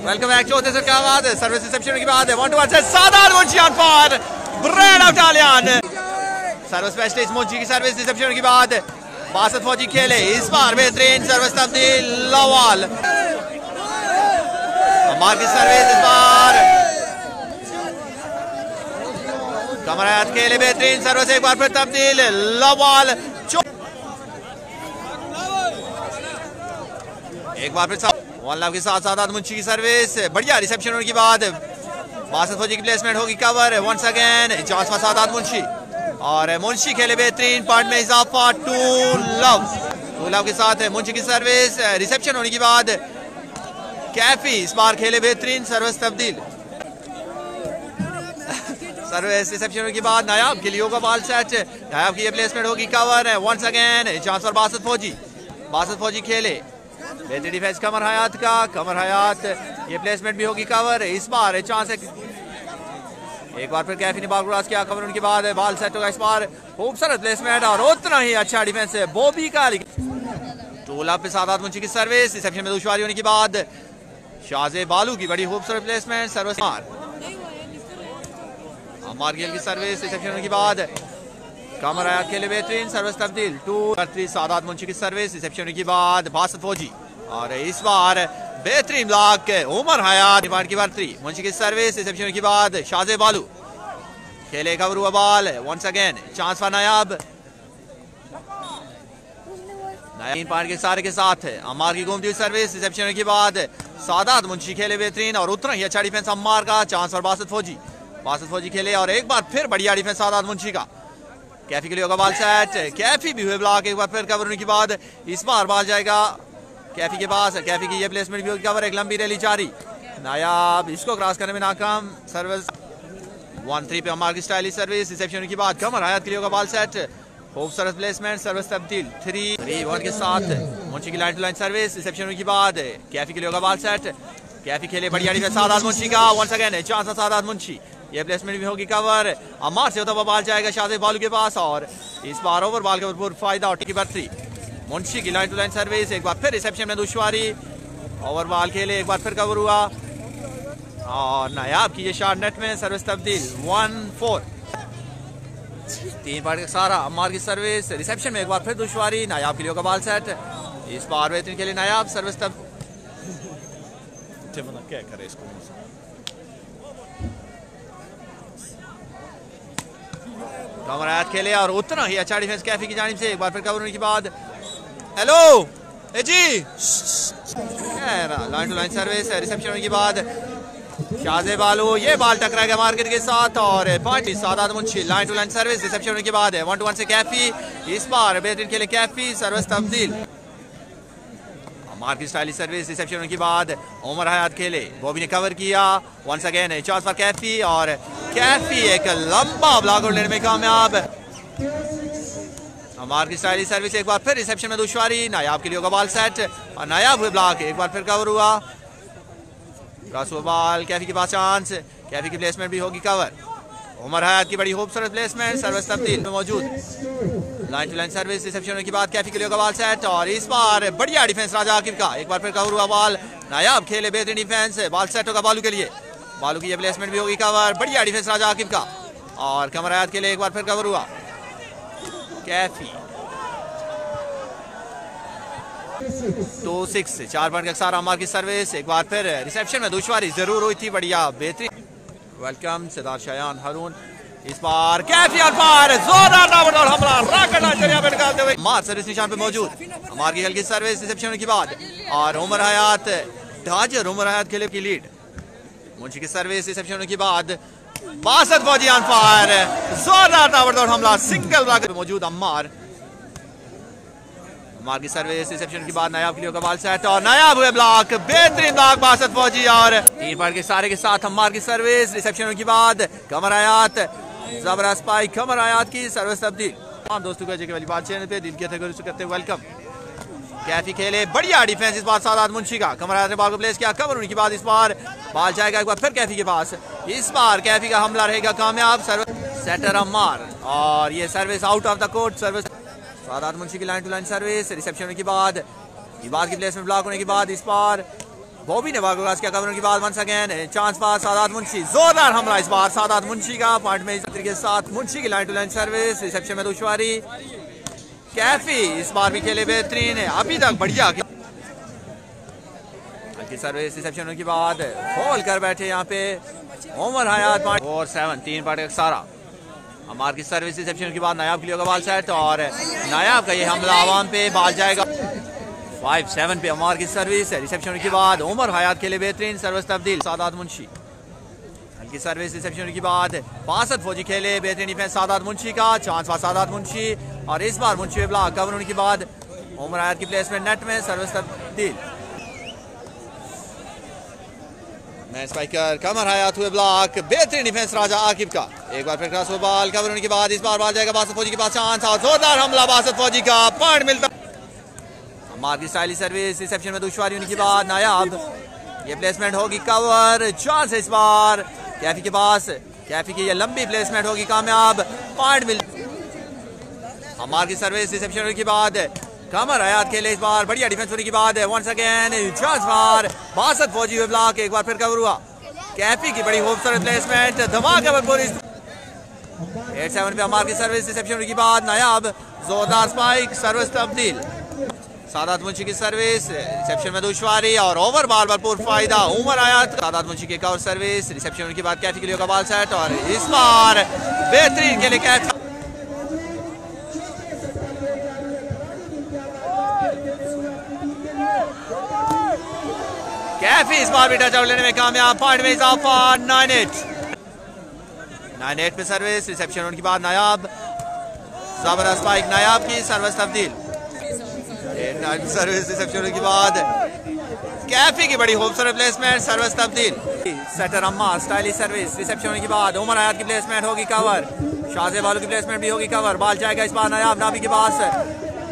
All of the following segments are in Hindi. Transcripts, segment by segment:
Welcome back. चौथे सेट का आगाज है, सर्विस रिसेप्शन की बात है। 1-2 से सादात मुंशी ऑन फायर, ब्रेड ऑफ टालियन। सर्विस स्पेशलिस्ट मुंशी की सर्विस रिसेप्शन की बात है। बासत फौजी खेले इस बार बेहतरीन सर्विस तब्दील लवाल। अम्मार की सर्विस इस बार कमरात खेले बेहतरीन सर्विस, एक बार फिर तब्दील लवाल। एक बार फिर वन लव के साथ सादात मुंशी की सर्विस, बढ़िया रिसेप्शन होने के बाद बासत फौजी की प्लेसमेंट होगी कवर। वंस अगेन चांसवा सादात मुंशी और मुंशी खेले बेहतरीन, पॉइंट में इजाफा। टू लव के साथ मुंशी की सर्विस, रिसेप्शन होने के बाद कैफी इस बार खेले बेहतरीन सर्विस तब्दील। सर्विस रिसेप्शन होने के बाद नायाब के लिए होगा बॉल सेट, नायाब की ये प्लेसमेंट होगी cover. Once again chance for Basat फौजी खेले बेहतरीन डिफेंस कमर हयात का, कमर हयात ये प्लेसमेंट भी होगी कवर। इस बार चांस एक बार फिर कैफी ने बॉल क्रॉस किया, कवर उनके बाद बॉल सेट होगा इस बार। खूबसूरत प्लेसमेंट और उतना ही अच्छा डिफेंस है बॉबी का। टोला पे सादात मुंशी की सर्विस, रिसेप्शन में दुश्वारी होने के बाद शाहजे बालू की बड़ी खूबसूरत प्लेसमेंट, सर्विस अम्मार गिल की सर्विस, रिसेप्शन होने के बाद कमर हयात के लिए बेहतरीन सर्विस तब्दील। 2-3 सादात मुंशी की सर्विस, रिसेप्शन होने के बाद बासत फौजी और इस बार बेहतरीन ब्लॉक उमर हयात की बार 3 मुंशी की सर्विस, रिसेप्शन के बाद शाहजे बालू खेले कवर हुआ ball. Once again chance for नायाब पॉइंट के सारे के साथ है। अम्मार की घूमती हुई सर्विस, रिसेप्शन के बाद सादात मुंशी खेले बेहतरीन और उतना ही अच्छा डिफेंस अम्मार का। चांस फॉर बासत फौजी खेले और एक बार फिर बढ़िया डिफेंस सादात मुंशी का। कैफी के लिए होगा बॉल सेट, कैफी भी हुए ब्लॉक, एक बार फिर कवर होने के बाद इस बार बॉल जाएगा कैफी के पास। कैफी की ये प्लेसमेंट भी होगी कवर, एक लंबी रैली जारी। नायाब इसको क्रॉस करने में नाकाम। सर्विस 1-3 पे अम्मार की स्टाइलिश सर्विस, रिसेप्शन के बाद कमर हयात के लिए होगा बॉल सेट, खूबसूरत प्लेसमेंट, सर्विस तब्दील 3-1 के साथ मुंशी की line to line service, reception के बाद कैफी के लिए होगा बॉल सेट। कैफी खेले बढ़िया डिफेंस सादात मुंशी का। Once again chance Sadat Munshi, ये प्लेसमेंट भी होगी कवर। अम्मार से होता हुआ बॉल जाएगा शाहजे बालू के पास और इस बार ओवर बॉल का भरपूर फायदा। और की बार 3 मुंशी की लाइन टू लाइन सर्विस, एक बार फिर रिसेप्शन में दुश्वारी, ओवर बॉल खेले, एक बार फिर कवर हुआ और नायाब की ये शॉट नेट में, सर्विस तब्दील 1-4। 3 पॉइंट का सारा अम्मार की सर्विस, रिसेप्शन में एक बार फिर दुश्वारी, नायाब के लिए होगा बॉल सेट। इस बार बेहतरीन के लिए नायाब सर्विस तब क्या करे इसको। कमर हयात खेले और उतना ही अच्छा डिफेंस कैफी की जानिब से, एक बार फिर कवर होने के बाद हेलो ए जी line to line service, reception होने के बाद शाहजे बालू ये बॉल टकराएगा मार्केट के साथ और party Sadat Munshi line to line service, reception होने के बाद 1-1 से कैफी। इस बार बेहतरीन खेले कैफी, सर्विस तब्दील अम्मार की स्टाइलिश सर्विस, रिसेप्शन होने के बाद उमर हयात खेले, बॉबी ने कवर किया। Once again chance for Kaifi और कैफी एक लंबा ब्लॉक लेने में कामयाब। अम्मार की स्टाइलिश सर्विस, एक बार फिर रिसेप्शन में दुश्वारी, नायाब के लिए होगा बॉल सेट और नायाब हुए ब्लॉक, एक बार फिर कवर हुआ। क्रॉस हुआ बॉल, कैफी के पास चांस, कैफी की प्लेसमेंट भी होगी कवर। उमर हयात की बड़ी खूबसूरत प्लेसमेंट, सर्विस तब्दील में मौजूद। Line to line service, reception होने के बाद कैफी के लिए होगा बॉल सेट और इस बार बढ़िया डिफेंस राजा आकिब का, एक बार फिर कवर हुआ बॉल। नायाब खेले बेहतरीन डिफेंस, बॉल सेट होगा बालू के लिए, बालू की ये प्लेसमेंट भी होगी कवर। बढ़िया डिफेंस राजा आकिब का और कमर हयात के लिए एक बार फिर कवर हुआ। कैफी 2-6 4 पॉइंट का सारा अम्मार की सर्विस, एक बार फिर रिसेप्शन में दुश्वारी जरूर हुई थी, बढ़िया बेहतरीन। वेलकम सिद्धार शायान हारून, इस बार कैफी ऑन फायर, जोरदार नाबड़ोड़ हमला, रॉकेट लॉन्चर यहां पे निकालते हुए मार सर्विस निशान पे मौजूद। अम्मार की हल्की सर्विस, रिसेप्शन के बाद और उमर हयात ढाजर, उमर हयात खेले की लीड। मुंशी की सर्विस, रिसेप्शन के बाद बासत फौजी ऑन फायर, जोरदार नाबड़ोड़ हमला, सिंगल ब्लॉक पे मौजूद अम्मार। अम्मार की सर्विस, रिसेप्शन के बाद नायाब के लिए होगा बॉल सेट और नायाब हुए ब्लॉक, बेहतरीन ब्लॉक बासत फौजी और 3 पॉइंट के सारे के साथ अम्मार की सर्विस, रिसेप्शन के बाद कमर हयात, जबरदस्त पाई कमर हयात की सर्विस तब्दील। तमाम दोस्तों को अजय वाली बात चैनल पे दिल के करते वेलकम। कैफी खेले बढ़िया डिफेंस इस बार सादात मुंशी का, कमर हयात ने बॉल को प्लेस किया, कवर होने के बाद इस बार बॉल जाएगा एक बार फिर कैफी के पास। इस बार कैफी का हमला रहेगा कामयाब, सर्विस सेटर अम्मार और ये service out of the court service. Sadat Munshi की line to line service, reception होने के बाद की प्लेस में ब्लॉक होने के बाद इस बार बॉबी ने बागोगास किया कवर की बात, वंस अगेन चांस पास सादात मुंशी, जोरदार हमला इस बार सादात मुंशी का पॉइंट में के साथ। मुंशी की line to line service, reception में दुश्वारी। कैफी इस बार भी खेले बेहतरीन है, अभी तक बढ़िया हल्की सर्विस, रिसेप्शन के बाद फॉल कर बैठे यहाँ पे ओमर हयात 4-7 3 पार्ट सारा। अमार की सर्विस, रिसेप्शन के बाद नायाब के लिए होगा बाल सेट और नायाब का ये हमला आवाम पे बाल जाएगा 5-7 पे। अमार की सर्विस, रिसेप्शन के बाद ओमर हयात के लिए बेहतरीन सर्विस तब्दील सादात मुंशी। हल्की सर्विस, रिसेप्शन के बाद बासत फौजी खेले बेहतरीन डिफेंस सादात मुंशी का, चांस पास सादात मुंशी और इस बार मुंशी ब्लॉक कवर होने के बाद ओमर हयात की प्लेसमेंट नेट में सर्विस तब्दील। मैच स्पाइकर कमर हयात हुए ब्लॉक, बेहतरीन डिफेंस राजा आकिब का। एक बार फिर क्रॉस हो बॉल कवर होने के बाद इस बार बाल जाएगा बासत फौजी के पास, चांस और जोरदार हमला बासत फौजी का, पॉइंट मिलता। अमार की स्टाइलिश सर्विस, रिसेप्शन में दुश्वारी होने के बाद नायाब ये प्लेसमेंट होगी कवर, चांस इस बार कैफी के पास, कैफी की ये लंबी प्लेसमेंट होगी कामयाब, पॉइंट मिल। अमार की सर्विस, रिसेप्शन होने के बाद कमर हयात खेले इस बार बढ़िया डिफेंस होने के बाद वंस अगेन चांस बार बासत फौजी हुए ब्लॉक, एक बार फिर कवर हुआ। कैफी की बड़ी खूबसूरत प्लेसमेंट, धमाका भरपूर 8-7 पे अमार की सर्विस, रिसेप्शन होने के बाद नायाब जोरदार स्पाइक, सर्विस तब्दील। सादात मुंशी की सर्विस, रिसेप्शन में दुश्वारी और ओवर बॉल भरपूर फायदा उमर हयात। सादात मुंशी की कवर सर्विस, रिसेप्शन होने के बाद कैफी के लिए बाल सेट और इस बार बेहतरीन खेले कैफी। कैफी इस बार भी टच आउट लेने में कामयाब, पॉइंट में इजाफा 9-8 पे सर्विस, रिसेप्शन होने के बाद नायाब जबरदस्त स्पाइक, नायाब की सर्विस तब्दील। सर्विस, रिसेप्शन होने के बाद कैफी की बड़ी खूबसूरत प्लेसमेंट, सर्विस तब्दील। सेटर अम्मा स्टाइलिश सर्विस, रिसेप्शन होने के बाद उमर हयात की प्लेसमेंट होगी कवर, शाहजेब बालू की प्लेसमेंट भी होगी कवर, बॉल जाएगा इस बार नायाब नाबी के पास,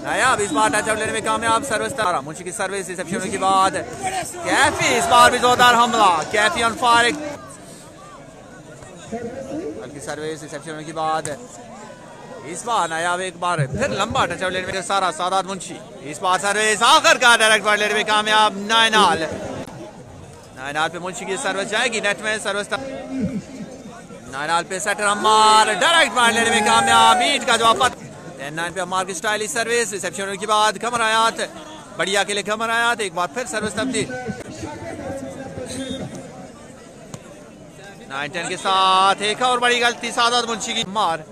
नायाब इस बार टच आउट लेने में कामयाब, सर्विस तारा। मुंशी की सर्विस, रिसेप्शन होने के बाद कैफी इस बार भी जोरदार हमला, कैफी ऑन फायर। हल्की सर्विस, रिसेप्शन होने के बाद इस बार नायाब एक बार फिर लंबा टच आउट लेने में सारा सादात मुंशी, इस बार सर्विस आखिरकार डायरेक्ट बॉल लेने में कामयाब 9 पे मुंशी की सर्विस जाएगी नेट में, सर्विस 9 पे सेटर अम्मार डायरेक्ट बॉल लेने में कामयाब, मीट का जवाब। 9 पे अम्मार की स्टाइलिश सर्विस, रिसेप्शन होने के बाद कमर हयात बढ़िया के लिए कमर हयात, एक बार फिर सर्विस तब्दील। 9-10 के साथ एक और बड़ी गलती सादात मुंशी की, मार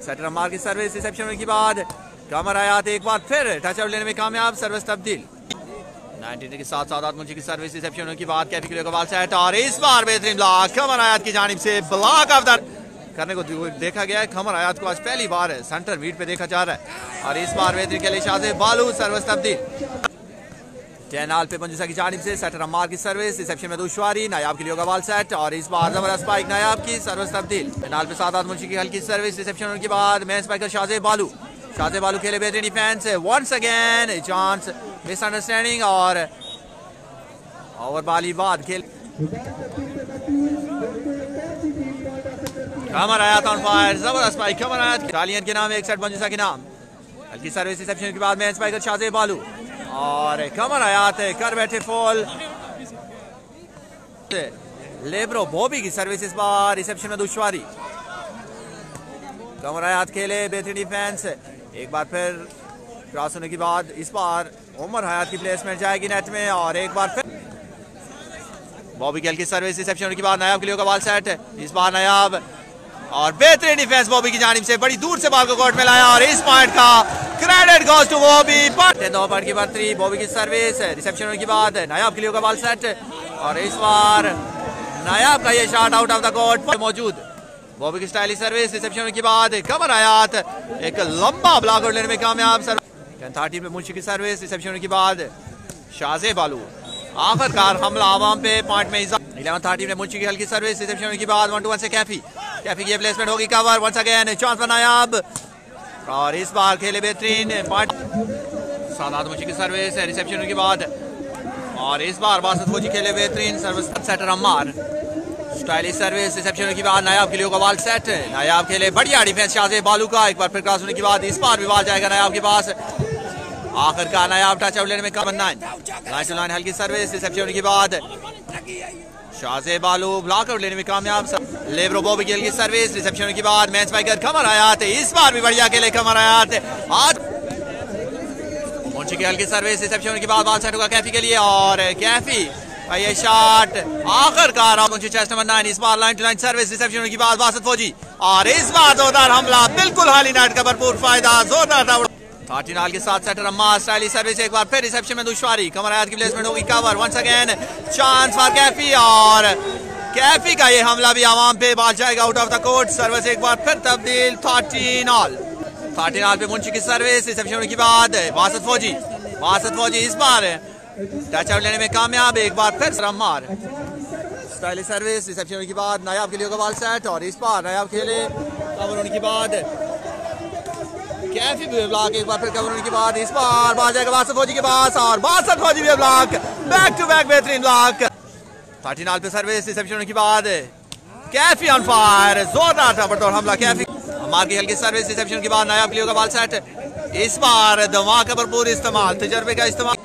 सेटर अम्मार की सर्विस, रिसेप्शन होने के बाद कमर हयात एक बार फिर टच आउट लेने में कामयाब, सर्विस तब्दील। 19 के साथ सादात मुंशी की सर्विस, रिसेप्शन होने के बाद कैफी के लिए बाल सेट और इस बार बेहतरीन ब्लॉक कमर हयात की जानिब से ब्लॉक ऑफ द करने को देखा गया है। कमर हयात को आज पहली बार है सेंटर मीट पे देखा जा रहा है और इस बार बेहतरीन के लिए शाहजेब बालू, सर्विस तब्दील। 10 पे मंजूसा की जानिब से सेटर अम्मार की सर्विस, रिसेप्शन में दुश्वारी, नायाब के लिए होगा बाल सेट और इस बार जबरदस्त स्पाइक, नायाब की सर्विस तब्दील। 10 पे सादात मुंशी की हल्की सर्विस, रिसेप्शन होने के बाद मैन स्पाइकर शाहजेब बालू, शाहजेब बालू खेले बेहतरीन defence, once again chance misunderstanding और ओवर बाली बाद खेल। कमर हयात ऑन फायर, जबरदस्त स्पाइक कमर हयात, चालियन के नाम 61 मंजूसा के नाम। हल्की सर्विस, रिसेप्शन के बाद मैन स्पाइकर शाहजेब बालू और कमर हयात कर बैठे फॉल। लेब्रो बॉबी की सर्विस, इस बार रिसेप्शन में दुश्वारी, कमर हयात खेले बेहतरीन डिफेंस, एक बार फिर क्रॉस होने के बाद इस बार उमर हयात की प्लेसमेंट जाएगी नेट में और एक बार फिर बॉबी खेल की सर्विस, रिसेप्शन होने के बाद नायाब के लिए होगा बाल सेट, इस बार नायाब और बेहतरीन डिफेंस बॉबी की जानिब से, बड़ी दूर से बॉल को कोर्ट में लाया और इस पॉइंट का credit goes to Bobby. 2 point की बढ़ती, बॉबी की सर्विस, रिसेप्शन होने के बाद नायाब के लिए होगा बाल सेट और इस बार नायाब का ये shot out of the court मौजूद। बॉबी की स्टाइलिश सर्विस, रिसेप्शन होने के बाद कमर हयात एक लंबा ब्लॉक लेने में कामयाब। 10 पे मुंशी की सर्विस, रिसेप्शन होने के बाद शाहजेब बालू, आखिरकार हमला आवाम पे, पॉइंट में 11-13 में मुंशी की हल्की सर्विस, रिसेप्शन होने के बाद 1-2-1 से कैफी की प्लेसमेंट होगी कवर, वंस अगेन चांस पर नायाब और इस बार खेले बेहतरीन पॉइंट। सादात मुंशी की सर्विस, रिसेप्शन होने के बाद और इस बार बासत फौजी खेले बेहतरीन service. Setter Ammar stylish service, reception होने के बाद नायाब के लिए होगा बाल सेट, नायाब खेले बढ़िया डिफेंस शाहजेब बालू का, एक बार फिर क्रॉस होने के बाद इस बार भी बाल जाएगा नायाब के पास आखिरकार नायाब टच आउट लेने में कमर 9 हल्की सर्विस रिसेप्शन होने के बाद शाहजेब बालू ब्लॉक आउट लेने में कामयाब। लेब्रो बॉबी की हल्की सर्विस रिसेप्शन होने के बाद मैच स्पाइकर कमर आयात, इस बार भी बढ़िया खेले कमर आयात। आज मुंशी की हल्की सर्विस रिसेप्शन होने के बाद बॉल सेट होगा कैफी के लिए और कैफी ये शॉट आखिरकार मुंशी चेस्ट नंबर 9, इस बार line to line service reception होने के बाद बासत फौजी और इस बार जोरदार हमला, बिल्कुल हाली नेट का भरपूर फायदा, जोरदार 13 के साथ सेटर अम्मा स्टाइली सर्विस, एक बार फिर रिसेप्शन में दुश्वारी, कमर आयात की प्लेसमेंट होगी cover, once again chance for Kaifi और कैफी का ये हमला भी आवाम पे, बॉल जाएगा out of the court. Service एक बार फिर तब्दील 13 ऑल पे मुंशी की सर्विस रिसेप्शन होने के बाद बासत फौजी इस बार टच आउट लेने में कामयाब, एक बार फिर अम्मार स्टाइलिश सर्विस रिसेप्शन होने के बाद नायाब के लिए होगा बॉल सेट और इस बार नायाब खेले कवर होने के बाद कैफी भी ब्लॉक, एक बार फिर कवर होने के बाद इस बार बाल जाएगा बासत फौजी के पास और बासत फौजी भी ब्लॉक, बैक टू बैक बेहतरीन ब्लॉक। 13 ऑल पे सर्विस रिसेप्शन होने के बाद कैफी ऑन फायर, जोरदार ताबड़तोड़ हमला कैफी, अम्मार की हल्की सर्विस रिसेप्शन के बाद नायाब के लिए होगा बॉल सेट, इस बार दिमाग का भरपूर इस्तेमाल, तजर्बे का इस्तेमाल।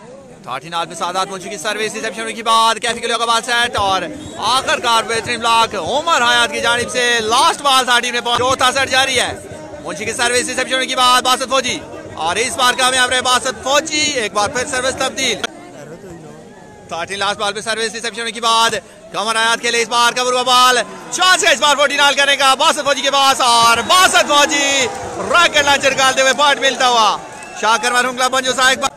13 ऑल पे सादात मुंशी की सर्विस रिसेप्शन होने के बाद कैफी के लिए होगा बॉल सेट और आखिरकार बेहतरीन ब्लॉक उमर हयात की जानिब से, लास्ट बॉल 13 में पहुंच, चौथा सेट जारी है। मुंशी की सर्विस रिसेप्शन होने के बाद बासत फौजी और इस बार कामयाब रहे बासत फौजी, एक बार फिर सर्विस तब्दील। 13 लास्ट बॉल पे सर्विस रिसेप्शन होने के बाद कमर आयात के लिए इस बार कवर हुआ बॉल, चांस है इस बार 14 ऑल करने का बासत फौजी के पास और बासत फौजी रॉकेट लॉन्चर डालते हुए पॉइंट मिलता हुआ, शाकर मरहुम बंजो साहब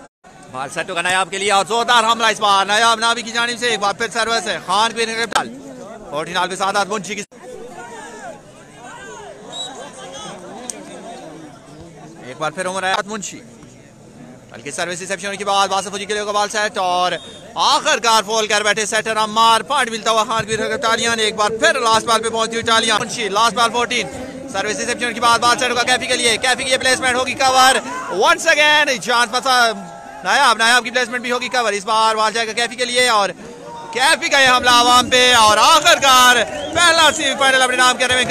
बॉल सेट होगा नायाब के लिए और जोरदार हमला इस बार नायाब नावी की जानिब से, एक बार फिर सर्विस है खान भी 14 ऑल पे सादात मुंशी की, एक बार फिर उमर हयात मुंशी हल्की सर्विस रिसेप्शन होने के बाद बासत फौजी के लिए होगा बॉल सेट और आखिरकार फॉल कर बैठे सेटर अम्मार, पॉइंट मिलता हुआ खान की इटालियन, एक बार फिर लास्ट बॉल पे पहुंची Italian Munshi, last ball 14 service reception के बाद बॉल सेट होगा कैफी के लिए, कैफी की प्लेसमेंट होगी कवर, वंस अगेन चांस नायाब की प्लेसमेंट भी होगी कवर, इस बार बॉल जाएगा कैफी के लिए और कैफी का ये हमला आवाम पे और आखिरकार पहला सेमीफाइनल अपने नाम करने में